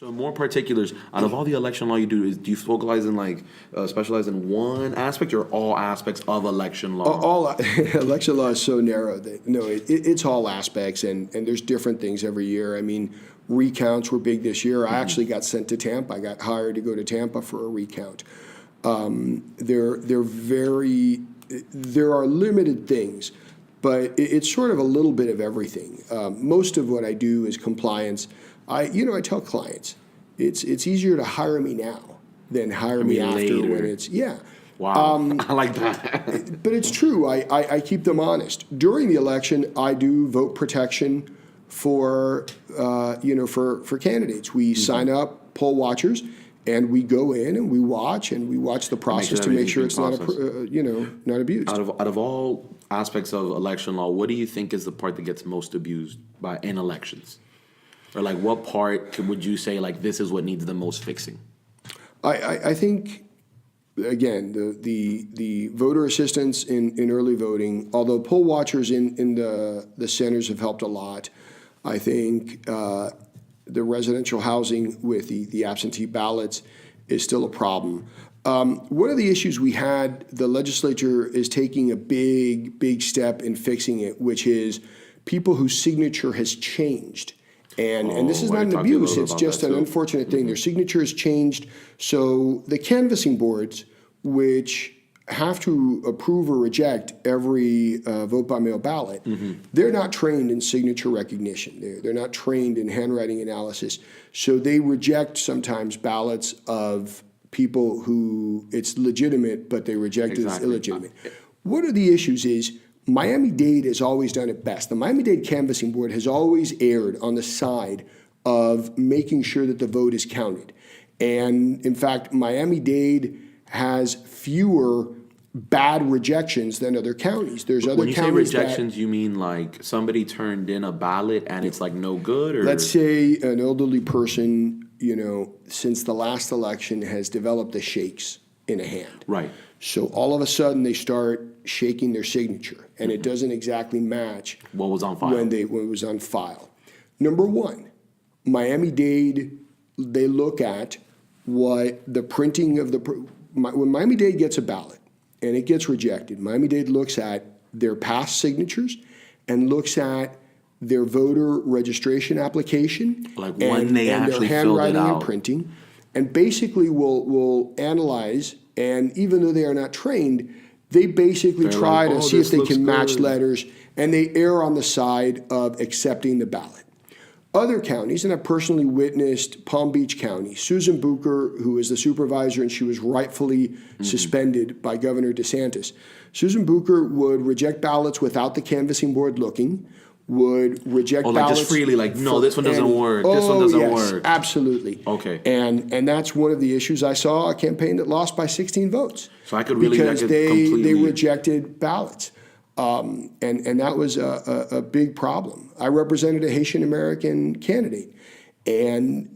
So more particulars, out of all the election law you do, do you focalize in specialize in one aspect or all aspects of election law? All election law is so narrow that it's all aspects, and there's different things every year. I mean, recounts were big this year. I actually got sent to Tampa. I got hired to go to Tampa for a recount. There are limited things, but it's sort of a little bit of everything. Most of what I do is compliance. I tell clients, it's easier to hire me now than hire me after later. when it's, yeah. Wow, I like that. But it's true. I keep them honest. During the election, I do vote protection for candidates. We sign up poll watchers, and we go in and we watch the process to make sure it's not abused. Out of all aspects of election law, what do you think is the part that gets most abused in elections? Or what part would you say this is what needs the most fixing? I think, again, the voter assistance in early voting, although poll watchers in the centers have helped a lot, I think the residential housing with the absentee ballots is still a problem. One of the issues we had, the legislature is taking a big step in fixing it, which is people whose signature has changed. And this is not an abuse, it's just an unfortunate thing. Their signature has changed. So the canvassing boards, which have to approve or reject every vote by mail ballot, they're not trained in signature recognition. They're not trained in handwriting analysis. So they reject sometimes ballots of people who it's legitimate, but they reject it as illegitimate. One of the issues is Miami-Dade has always done it best. The Miami-Dade Canvassing Board has always erred on the side of making sure that the vote is counted. And in fact, Miami-Dade has fewer bad rejections than other counties. There's other counties. When you say rejections, you mean somebody turned in a ballot and it's no good? Or let's say an elderly person, since the last election has developed the shakes in a hand. Right. So all of a sudden they start shaking their signature, and it doesn't exactly match what was on file when it was on file. Number one, Miami-Dade, they look at what the printing of when Miami-Dade gets a ballot and it gets rejected, Miami-Dade looks at their past signatures and looks at their voter registration application, when they actually their filled it handwriting out. and printing, and basically will analyze. And even though they are not trained, they basically try to see if they can match letters, and they err on the side of accepting the ballot. Other counties, and I've personally witnessed Palm Beach County, Susan Bucher, who is the supervisor, and she was rightfully suspended by Governor DeSantis. Susan Bucher would reject ballots without the canvassing board looking, would reject ballots. Just freely, no, this one doesn't work. This one doesn't work. Absolutely. Okay. And that's one of the issues. I saw a campaign that lost by 16 votes. So I could really because they completely rejected ballots. And that was a big problem. I represented a Haitian American candidate, and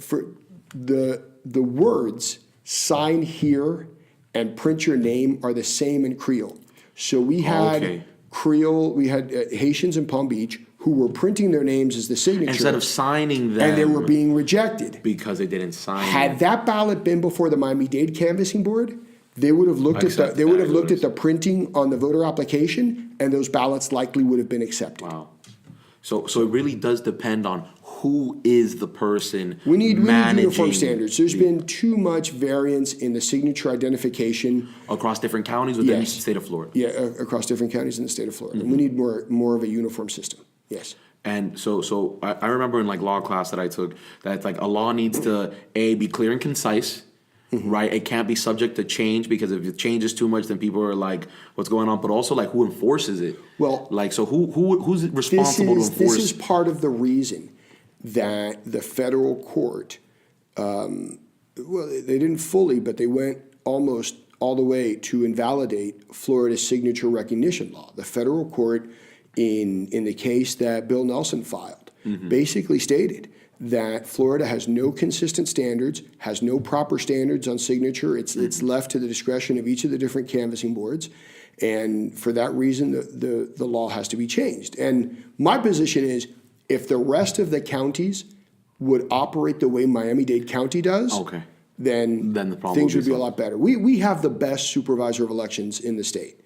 for the words "sign here" and "print your name" are the same in Creole. So we had Creole, we had Haitians in Palm Beach who were printing their names as the signature instead of signing them, and they were being rejected because they didn't sign. Had that ballot been before the Miami-Dade Canvassing Board, they would have looked at the printing on the voter application, and those ballots likely would have been accepted. Wow. So it really does depend on who is the person. We need uniform standards. There's been too much variance in the signature identification across different counties within the state of Florida. Yeah, across different counties in the state of Florida. And we need more of a uniform system. Yes. And so I remember in law class that I took that a law needs to be clear and concise. Right, it can't be subject to change, because if it changes too much, then people are "What's going on?" But also, who enforces it? Well, so who's responsible to enforce? This is part of the reason that the federal court, they didn't fully, but they went almost all the way to invalidate Florida's signature recognition law. The federal court, in the case that Bill Nelson filed, basically stated that Florida has no consistent standards, has no proper standards on signature. It's left to the discretion of each of the different canvassing boards. And for that reason, the law has to be changed. And my position is, if the rest of the counties would operate the way Miami-Dade County does, Okay. then Then the problem things would would be be a lot better. We have the best supervisor of elections in the state.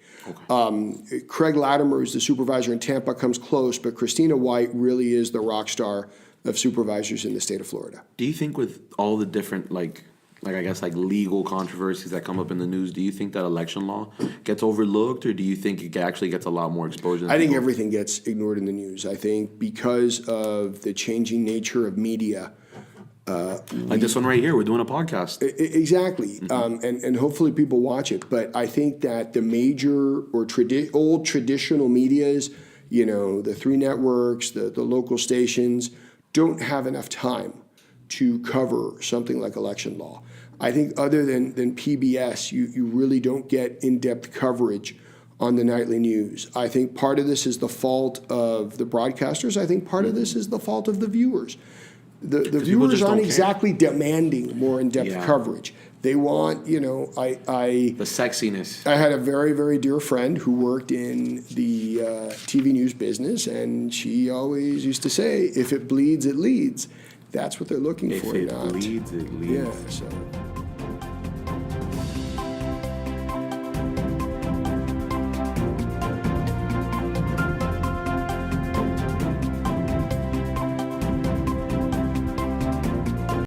Okay. Craig Latimer, who's the supervisor in Tampa, comes close, but Christina White really is the rock star of supervisors in the state of Florida. Do you think with all the different like I guess like legal controversies that come up in the news, do you think that election law gets overlooked, or do you think it actually gets a lot more exposure? than I think people- everything gets ignored in the news. I think because of the changing nature of media. Like this one right here, we're doing a podcast. Exactly, and hopefully people watch it. But I think that the major or old traditional medias, the three networks, the local stations, don't have enough time to cover something like election law. I think other than PBS, you really don't get in-depth coverage on the nightly news. I think part of this is the fault of the broadcasters. I think part of this is the fault of the viewers. The viewers just aren't don't care. exactly demanding more in-depth Yeah. coverage. They want, The sexiness. I had a very, very dear friend who worked in the TV news business, and she always used to say, if it bleeds, it leads. That's what they're looking If for, it not. bleeds, it leads. Yeah, so.